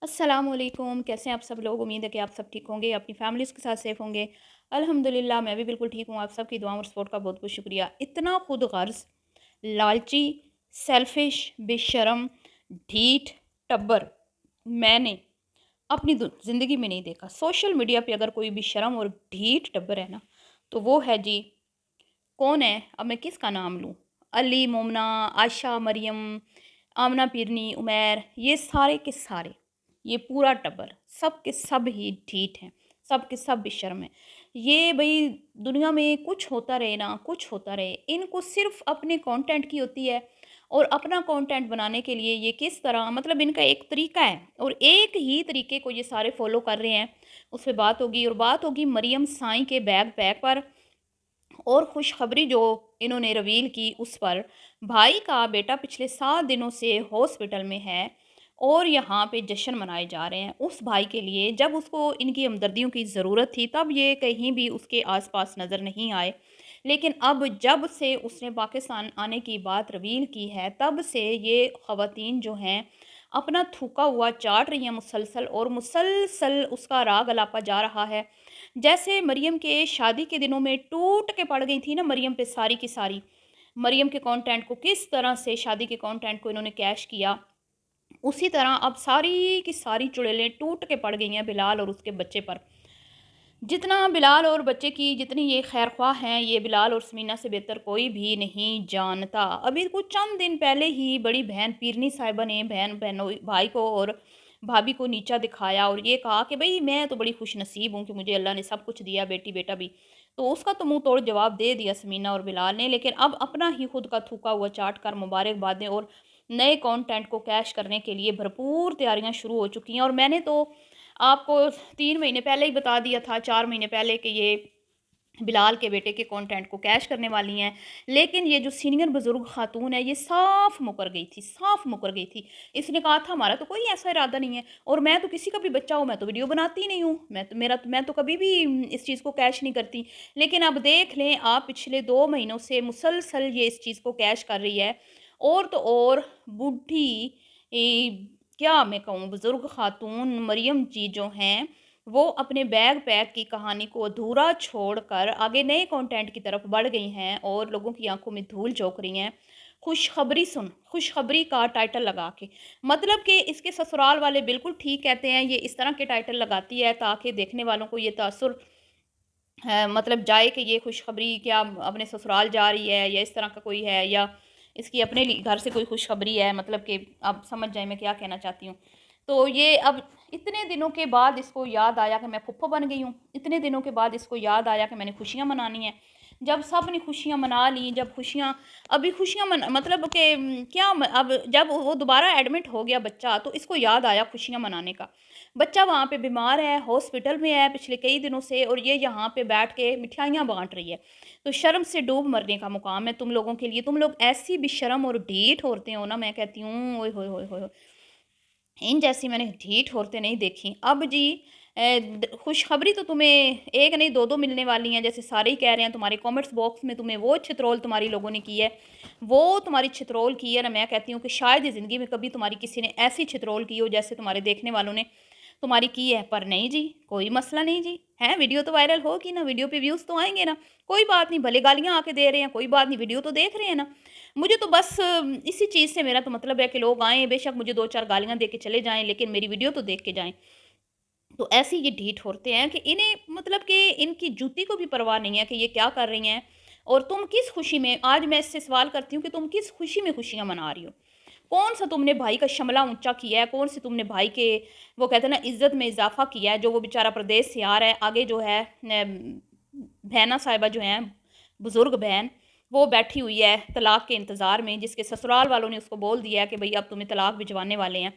अस्सलाम वालेकुम। कैसे हैं आप सब लोग? उम्मीद है कि आप सब ठीक होंगे, अपनी फैमिलीज़ के साथ सेफ़ होंगे। अल्हम्दुलिल्लाह मैं भी बिल्कुल ठीक हूँ। आप सबकी दुआओं और सपोर्ट का बहुत-बहुत शुक्रिया। इतना खुद गर्ज़, लालची, सेल्फ़िश, बेशर्म, ढीठ, टब्बर मैंने अपनी ज़िंदगी में नहीं देखा। सोशल मीडिया पे अगर कोई बेशर्म और ढीठ टब्बर है ना, तो वो है जी, कौन है? अब मैं किसका नाम लूँ? अली, मोमना, आयशा, मरियम, आमना पीरनी, उमैर, ये सारे के सारे, ये पूरा टब्बर, सब के सब ही ढीठ हैं, सब के सब बेशर्म हैं। ये भई दुनिया में कुछ होता रहे ना, कुछ होता रहे, इनको सिर्फ़ अपने कंटेंट की होती है और अपना कंटेंट बनाने के लिए ये किस तरह मतलब इनका एक तरीका है और एक ही तरीके को ये सारे फ़ॉलो कर रहे हैं। उस पे बात होगी और बात होगी मरियम साईं के बैग पैक पर और खुशखबरी जो इन्होंने रिवील की उस पर। भाई का बेटा पिछले 7 दिनों से हॉस्पिटल में है और यहाँ पे जश्न मनाए जा रहे हैं उस भाई के लिए। जब उसको इनकी हमदर्दियों की ज़रूरत थी तब ये कहीं भी उसके आस-पास नज़र नहीं आए। लेकिन अब जब से उसने पाकिस्तान आने की बात रिवील की है तब से ये ख़वातीन जो हैं अपना थूका हुआ चाट रही हैं मुसलसल और मुसलसल उसका राग अलापा जा रहा है। जैसे मरियम के शादी के दिनों में टूट के पड़ गई थी ना मरियम पे सारी की सारी। मरियम के कंटेंट को किस तरह से शादी के कंटेंट को इन्होंने कैश किया, उसी तरह अब सारी की सारी चुड़ैलें टूट के पड़ गई हैं बिलाल और उसके बच्चे पर। जितना बिलाल और बच्चे की जितनी ये खैरख्वाह हैं, ये बिलाल और समीना से बेहतर कोई भी नहीं जानता। अभी कुछ चंद दिन पहले ही बड़ी बहन पीरनी साहिबा ने बहनों भाई को और भाभी को नीचा दिखाया और ये कहा कि भई मैं तो बड़ी खुशनसीब हूँ कि मुझे अल्लाह ने सब कुछ दिया, बेटी-बेटा भी। तो उसका तो मुँह तोड़ जवाब दे दिया समीना और बिलाल ने, लेकिन अब अपना ही खुद का थूका हुआ चाट कर मुबारकबादें और नए कंटेंट को कैश करने के लिए भरपूर तैयारियाँ शुरू हो चुकी हैं। और मैंने तो आपको 3 महीने पहले ही बता दिया था, 4 महीने पहले कि ये बिलाल के बेटे के कंटेंट को कैश करने वाली हैं। लेकिन ये जो सीनियर बुज़ुर्ग ख़ातून है, ये साफ़ मुकर गई थी, साफ़ मुकर गई थी। इसने कहा था हमारा तो कोई ऐसा इरादा नहीं है और मैं तो किसी का भी बच्चा हूँ, मैं तो वीडियो बनाती ही नहीं हूँ। मैं तो कभी भी इस चीज़ को कैश नहीं करती। लेकिन अब देख लें आप पिछले 2 महीनों से मुसलसल ये इस चीज़ को कैश कर रही है। और तो और बूढ़ी क्या मैं कहूँ बुज़ुर्ग ख़ातून मरियम जी जो हैं, वो अपने बैग पैक की कहानी को अधूरा छोड़कर आगे नए कंटेंट की तरफ बढ़ गई हैं और लोगों की आंखों में धूल झोंक रही हैं। खुशखबरी सुन, खुशखबरी का टाइटल लगा के। मतलब कि इसके ससुराल वाले बिल्कुल ठीक कहते हैं, ये इस तरह के टाइटल लगाती है ताकि देखने वालों को ये तासुर मतलब जाए कि ये खुशखबरी क्या अपने ससुराल जा रही है या इस तरह का कोई है या इसकी अपने घर से कोई खुशखबरी है, मतलब कि आप समझ जाए मैं क्या कहना चाहती हूँ। तो ये अब इतने दिनों के बाद इसको याद आया कि मैं फुफ्फो बन गई हूँ। इतने दिनों के बाद इसको याद आया कि मैंने खुशियाँ मनानी हैं। जब सब ने खुशियाँ मना ली, जब खुशियाँ अभी खुशियाँ मतलब कि क्या अब जब वो दोबारा एडमिट हो गया बच्चा तो इसको याद आया खुशियाँ मनाने का। बच्चा वहाँ पे बीमार है, हॉस्पिटल में है पिछले कई दिनों से और ये यहाँ पे बैठ के मिठाइयाँ बाँट रही है। तो शर्म से डूब मरने का मुकाम है तुम लोगों के लिए। तुम लोग ऐसी बेशर्म और ढीठ औरतें हो ना, मैं कहती हूँ ओए होए होए होए! इन जैसी मैंने ढीठ औरतें नहीं देखी। अब जी खुशखबरी तो तुम्हें एक नहीं 2-2 मिलने वाली हैं, जैसे सारे ही कह रहे हैं। तुम्हारे कमेंट्स बॉक्स में तुम्हें वो छित्रोल तुम्हारी लोगों ने की है, वो तुम्हारी छित्रोल की है ना, मैं कहती हूँ कि शायद ही ज़िंदगी में कभी तुम्हारी किसी ने ऐसी छित्रोल की हो जैसे तुम्हारे देखने वालों ने तुम्हारी की है। पर नहीं जी, कोई मसला नहीं जी, हैं वीडियो तो वायरल होगी ना, वीडियो पे व्यूज़ तो आएँगे ना, कोई बात नहीं, भले गालियाँ आके दे रहे हैं, कोई बात नहीं, वीडियो तो देख रहे हैं ना। मुझे तो बस इसी चीज़ से मेरा तो मतलब है कि लोग आएँ, बेशक मुझे 2-4 गालियाँ दे के चले जाएँ, लेकिन मेरी वीडियो तो देख के जाएँ। तो ऐसी ये ढीठ औरतें हैं कि इन्हें मतलब कि इनकी जूती को भी परवाह नहीं है कि ये क्या कर रही हैं और तुम किस खुशी में, आज मैं इससे सवाल करती हूँ कि तुम किस खुशी में खुशियाँ मना रही हो? कौन-सा तुमने भाई का शमला ऊँचा किया है? कौन-से तुमने भाई के वो कहते हैं ना इज़्ज़त में इज़ाफ़ा किया है, जो वो बेचारा प्रदेश से आ रहा है, आगे जो है बहना साहिबा जो हैं, बुज़ुर्ग बहन, वो बैठी हुई है तलाक के इंतज़ार में, जिसके ससुराल वालों ने उसको बोल दिया है कि भई अब तुम्हें तलाक भिजवाने वाले हैं।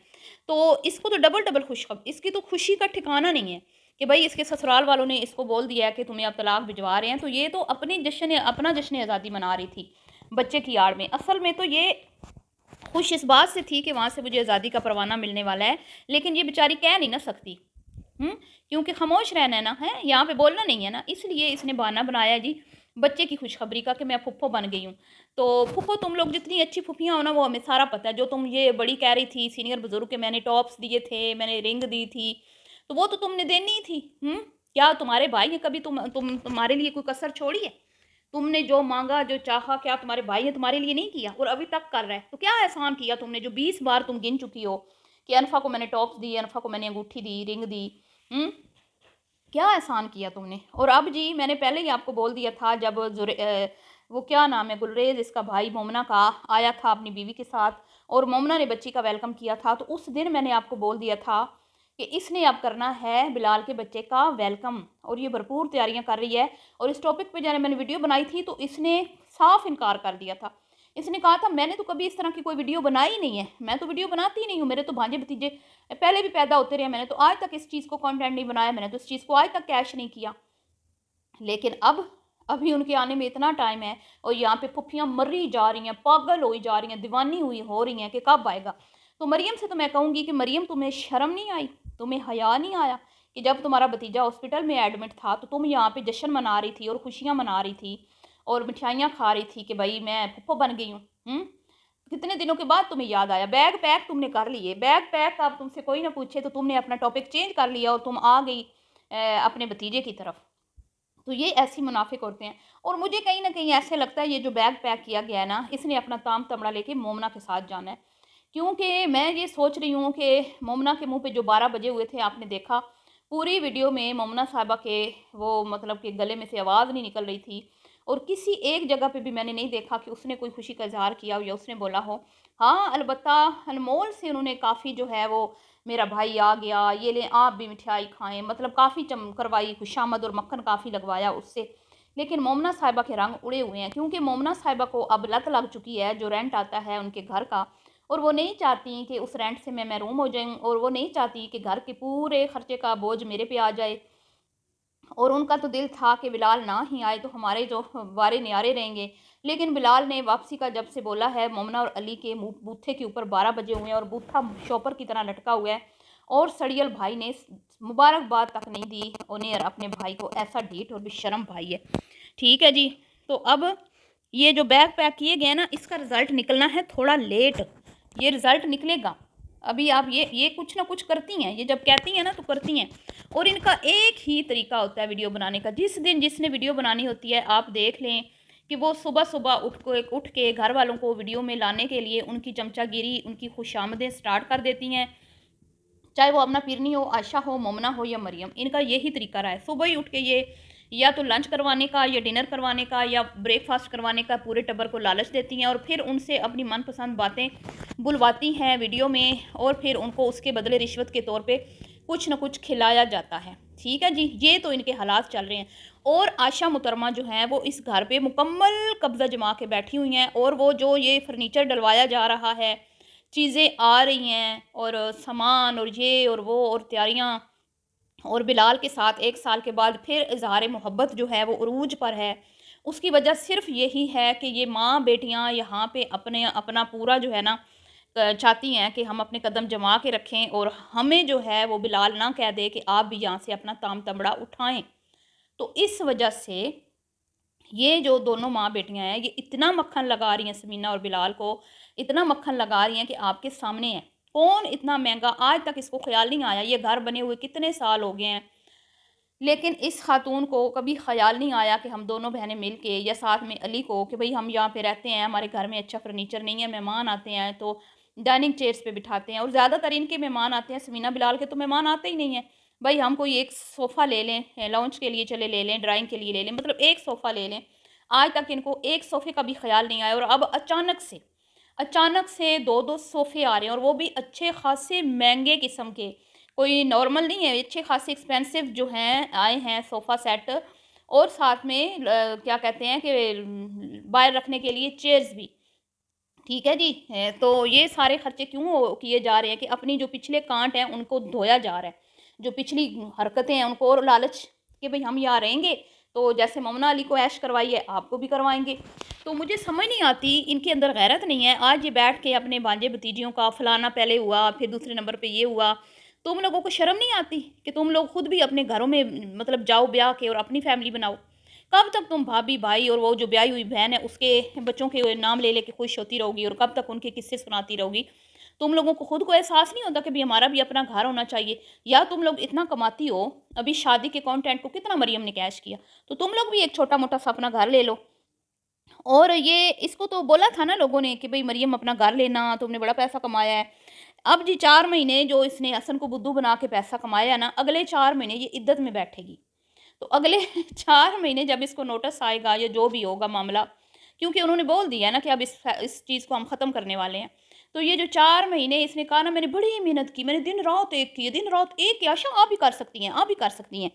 तो इसको तो डबल-डबल इसकी तो खुशी का ठिकाना नहीं है कि भई इसके ससुराल वालों ने इसको बोल दिया है कि तुम्हें अब तलाक भिजवा रहे हैं, तो ये तो अपना जश्न आज़ादी मना रही थी, बच्चे की आड़ में। असल में तो ये खुश इस बात से थी कि वहाँ से मुझे आज़ादी का परवाना मिलने वाला है, लेकिन ये बेचारी कह नहीं ना सकती। क्योंकि खामोश रहना है ना, है यहाँ पे बोलना नहीं है ना, इसलिए इसने बहाना बनाया जी। बच्चे की खुशखबरी का कि मैं फुफ्फो बन गई हूँ। तो फुफ्फो तुम लोग जितनी अच्छी फुफ्फियाँ हो ना वो हमें सारा पता है। जो तुम ये बड़ी कह रही थी सीनियर बुज़ुर्ग के मैंने टॉप्स दिए थे, मैंने रिंग दी थी, तो वो तो तुमने देनी ही थी। क्या तुम्हारे भाई ने कभी तुम्हारे लिए कोई कसर छोड़ी है? तुमने जो माँगा, जो चाहा, क्या तुम्हारे भाई ने तुम्हारे लिए नहीं किया और अभी तक कर रहा है? तो क्या एहसान किया तुमने जो 20 बार तुम गिन चुकी हो कि अनफ़ा को मैंने टॉप्स दी, अनफ़ा को मैंने अंगूठी दी, रिंग दी। हुँ? क्या एहसान किया तुमने? और अब जी मैंने पहले ही आपको बोल दिया था जब वो क्या नाम है गुलरेज़ इसका भाई मोमना का आया था अपनी बीवी के साथ और मोमना ने बच्ची का वेलकम किया था, तो उस दिन मैंने आपको बोल दिया था कि इसने अब करना है बिलाल के बच्चे का वेलकम और ये भरपूर तैयारियां कर रही है। और इस टॉपिक पे जब मैंने वीडियो बनाई थी तो इसने साफ इनकार कर दिया था। इसने कहा था मैंने तो कभी इस तरह की कोई वीडियो बनाई ही नहीं है, मैं तो वीडियो बनाती ही नहीं हूँ, मेरे तो भांजे भतीजे पहले भी पैदा होते रहे, मैंने तो आज तक इस चीज़ को कंटेंट नहीं बनाया, मैंने तो इस चीज़ को आज तक कैश नहीं किया। लेकिन अब अभी उनके आने में इतना टाइम है और यहाँ पे फुफ्फियाँ मरी जा रही हैं, पागल हुई जा रही हैं, दीवानी हुई हो रही हैं कि कब आएगा। तो मरियम से तो मैं कहूँगी कि मरियम तुम्हें शर्म नहीं आई, तुम्हें हया नहीं आया कि जब तुम्हारा भतीजा हॉस्पिटल में एडमिट था तो तुम यहाँ पे जश्न मना रही थी और खुशियाँ मना रही थी और मिठाइयाँ खा रही थी कि भाई मैं फुफ्फो बन गई हूँ। कितने दिनों के बाद तुम्हें याद आया, बैग पैक तुमने कर लिए, बैग पैक अब तुमसे कोई ना पूछे तो तुमने अपना टॉपिक चेंज कर लिया और तुम आ गई अपने भतीजे की तरफ। तो ये ऐसी मुनाफिक औरतें हैं और मुझे कहीं न कहीं ऐसे लगता है ये जो बैग पैक किया गया है ना, इसने अपना ताम-तमड़ा लेके मोमना के साथ जाना है। क्योंकि मैं ये सोच रही हूँ कि मोमना के मुँह पे जो 12 बजे हुए थे आपने देखा, पूरी वीडियो में मोमना साहिबा के वो मतलब कि गले में से आवाज़ नहीं निकल रही थी और किसी एक जगह पे भी मैंने नहीं देखा कि उसने कोई खुशी का इज़हार किया हो या उसने बोला हो। हाँ, अलबत्ता अनमोल से उन्होंने काफ़ी जो है वो मेरा भाई आ गया, ये लें आप भी मिठाई खाएँ, मतलब काफ़ी चम करवाई, खुशामद और मक्खन काफ़ी लगवाया उससे। लेकिन मोमना साहिबा के रंग उड़े हुए हैं क्योंकि मोमना साहिबा को अब लत लग चुकी है जो रेंट आता है उनके घर का और वो नहीं चाहती कि उस रेंट से मैं महरूम हो जाऊँ और वो नहीं चाहती कि घर के पूरे खर्चे का बोझ मेरे पे आ जाए। और उनका तो दिल था कि बिलाल ना ही आए तो हमारे जो वारे न्यारे रहेंगे। लेकिन बिलाल ने वापसी का जब से बोला है मोमना और अली के बूथे के ऊपर 12 बजे हुए हैं और बूथा शॉपर की तरह लटका हुआ है और सड़ियल भाई ने मुबारकबाद तक नहीं दी उन्हें और अपने भाई को। ऐसा ढीठ और बेशरम भाई है। ठीक है जी। तो अब ये जो बैग पैक किए गए ना इसका रिज़ल्ट निकलना है थोड़ा लेट। ये रिज़ल्ट निकलेगा। अभी आप ये कुछ ना कुछ करती हैं, ये जब कहती हैं ना तो करती हैं। और इनका एक ही तरीका होता है वीडियो बनाने का। जिस दिन जिसने वीडियो बनानी होती है आप देख लें कि वो सुबह सुबह उठ के घर वालों को वीडियो में लाने के लिए उनकी चमचागिरी, उनकी खुशामदें स्टार्ट कर देती हैं। चाहे वो अपना पिरनी हो, आयशा हो, मोमना हो या मरियम, इनका यही तरीका रहा है। सुबह ही उठ के ये या तो लंच करवाने का या डिनर करवाने का या ब्रेकफास्ट करवाने का पूरे टब्बर को लालच देती हैं और फिर उनसे अपनी मनपसंद बातें बुलवाती हैं वीडियो में और फिर उनको उसके बदले रिश्वत के तौर पे कुछ न कुछ खिलाया जाता है। ठीक है जी, ये तो इनके हालात चल रहे हैं। और आशा मुतरमा जो हैं वो इस घर पे मुकम्मल कब्ज़ा जमा के बैठी हुई हैं और वो जो ये फर्नीचर डलवाया जा रहा है, चीज़ें आ रही हैं और सामान और ये और वो और तैयारियाँ और बिलाल के साथ 1 साल के बाद फिर इज़हार मोहब्बत जो है वो उरूज पर है। उसकी वजह सिर्फ़ यही है कि ये माँ बेटियाँ यहाँ पे अपना पूरा जो है ना चाहती हैं कि हम अपने कदम जमा के रखें और हमें जो है वो बिलाल ना कह दे कि आप भी यहाँ से अपना ताम-तमड़ा उठाएँ। तो इस वजह से ये जो दोनों माँ बेटियाँ हैं ये इतना मक्खन लगा रही हैं समीना और बिलाल को, इतना मक्खन लगा रही हैं कि आपके सामने है। कौन इतना महँगा आज तक इसको ख़्याल नहीं आया, ये घर बने हुए कितने साल हो गए हैं। लेकिन इस खातून को कभी ख़्याल नहीं आया कि हम दोनों बहनें मिल के या साथ में अली को कि भई हम यहाँ पे रहते हैं, हमारे घर में अच्छा फ़र्नीचर नहीं है, मेहमान आते हैं तो डाइनिंग चेयर्स पे बिठाते हैं और ज़्यादातर इनके मेहमान आते हैं, समीना बिलाल के तो मेहमान आते ही नहीं हैं। भई हम कोई एक सोफ़ा ले लें, लाउंज के लिए चले ले लें, ड्राइंग के लिए ले लें, मतलब एक सोफ़ा ले लें। आज तक इनको एक सोफ़े का भी ख़्याल नहीं आया और अब अचानक से 2-2 सोफ़े आ रहे हैं और वो भी अच्छे ख़ासे महँगे किस्म के। कोई नॉर्मल नहीं है, अच्छे खासे एक्सपेंसिव जो हैं आए हैं सोफ़ा सेट और साथ में क्या कहते हैं कि बाहर रखने के लिए चेयर्स भी। ठीक है जी। तो ये सारे खर्चे क्यों किए जा रहे हैं कि अपनी जो पिछले कांट हैं उनको धोया जा रहा है। जो पिछली हरकतें हैं उनको और लालच कि भई हम यहाँ रहेंगे तो जैसे मोमना अली को ऐश करवाई है आपको भी करवाएँगे। तो मुझे समझ नहीं आती इनके अंदर गैरत नहीं है। आज ये बैठ के अपने भांजे भतीजियों का फलाना पहले हुआ, फिर दूसरे नंबर पे ये हुआ। तुम लोगों को शर्म नहीं आती कि तुम लोग खुद भी अपने घरों में मतलब जाओ ब्याह के और अपनी फैमिली बनाओ? कब तक तुम भाभी भाई और वो जो ब्याही हुई बहन है उसके बच्चों के नाम ले लेके खुश होती रहोगी, और कब तक उनके किस्से सुनाती रहोगी? तुम लोगों को खुद को एहसास नहीं होता कि भाई हमारा भी अपना घर होना चाहिए? या तुम लोग इतना कमाती हो, अभी शादी के कंटेंट को कितना मरियम ने कैश किया, तो तुम लोग भी एक छोटा मोटा सा अपना घर ले लो। और ये इसको तो बोला था ना लोगों ने कि भाई मरियम अपना घर लेना, तुमने बड़ा पैसा कमाया है। अब जी 4 महीने जो इसने हसन को बुद्धू बना के पैसा कमाया है ना, अगले 4 महीने ये इद्दत में बैठेगी। तो अगले 4 महीने जब इसको नोटिस आएगा या जो भी होगा मामला, क्योंकि उन्होंने बोल दिया है ना कि अब इस चीज़ को हम ख़त्म करने वाले हैं। तो ये जो 4 महीने इसने कहा ना मैंने बड़ी मेहनत की, मैंने दिन-रात एक की है, दिन-रात एक क्या आशा आप भी कर सकती हैं, आप भी कर सकती हैं।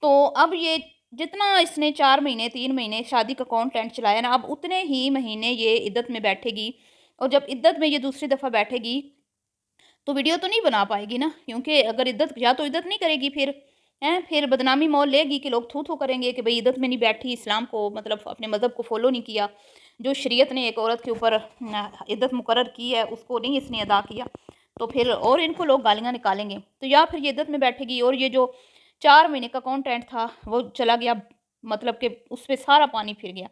तो अब ये जितना इसने 4 महीने 3 महीने शादी का कंटेंट चलाया ना, अब उतने ही महीने ये इद्दत में बैठेगी, और जब इद्दत में ये दूसरी दफ़ा बैठेगी तो वीडियो तो नहीं बना पाएगी ना, क्योंकि अगर इद्दत या तो इद्दत नहीं करेगी फिर, हैं, फिर बदनामी मोल लेगी कि लोग थू-थू करेंगे कि भई इद्दत में नहीं बैठी, इस्लाम को मतलब अपने मज़हब को फ़ॉलो नहीं किया। जो शरीयत ने एक औरत के ऊपर इद्दत मुकर्रर की है उसको नहीं इसने अदा किया, तो फिर और इनको लोग गालियाँ निकालेंगे। तो या फिर ये इद्दत में बैठेगी और ये जो 4 महीने का कंटेंट था वो चला गया, मतलब कि उस पे सारा पानी फिर गया।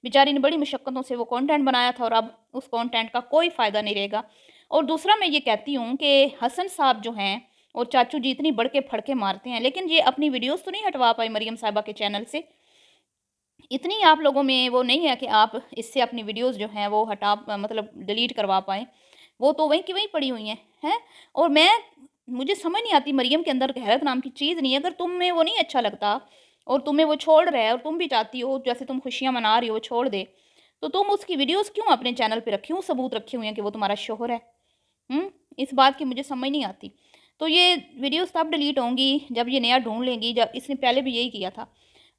बेचारी ने बड़ी मुशक्क़तों से वो कंटेंट बनाया था और अब उस कंटेंट का कोई फ़ायदा नहीं रहेगा। और दूसरा मैं ये कहती हूँ कि हसन साहब जो हैं और चाचू जी इतनी बढ़के फड़के मारते हैं, लेकिन ये अपनी वीडियोज़ तो नहीं हटवा पाए मरियम साहिबा के चैनल से। इतनी आप लोगों में वो नहीं है कि आप इससे अपनी वीडियोज़ जो हैं वो हटा मतलब डिलीट करवा पाएँ। वो तो वहीं की वहीं पड़ी हुई हैं? और मुझे समझ नहीं आती, मरियम के अंदर गैरत नाम की चीज़ नहीं है। अगर तुम्हें वो नहीं अच्छा लगता और तुम्हें वो छोड़ रहा है और तुम भी चाहती हो जैसे तुम खुशियाँ मना रही हो वो छोड़ दे, तो तुम उसकी वीडियोज़ क्यों अपने चैनल पे क्यों सबूत रखे हुए हैं कि वो तुम्हारा शौहर है? इस बात की मुझे समझ नहीं आती। तो ये वीडियोज़ तब डिलीट होंगी जब ये नया ढूँढ लेंगी, जब इसने पहले भी यही किया था।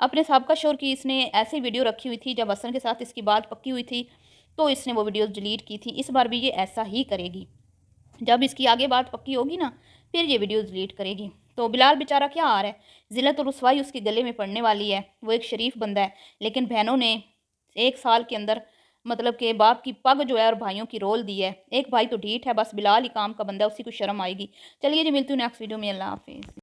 अपने साबका शौहर की इसने ऐसी वीडियो रखी हुई थी जब हसन के साथ इसकी बात पक्की हुई थी, तो इसने वो वीडियोज़ डिलीट की थी। इस बार भी ये ऐसा ही करेगी। जब इसकी आगे बात पक्की होगी ना, फिर ये वीडियोज़ डिलीट करेगी। तो बिलाल बेचारा क्या आ रहा है, ज़िल्लत और रुसवाई उसके गले में पड़ने वाली है। वो एक शरीफ बंदा है, लेकिन बहनों ने 1 साल के अंदर मतलब कि बाप की पग जो है और भाइयों की रोल दी है। एक भाई तो ढीठ है, बस बिलाल ही काम का बंदा है, उसी को शर्म आएगी। चलिए जी, मिलती हूँ नेक्स्ट वीडियो में। अल्लाह हाफ़िज़।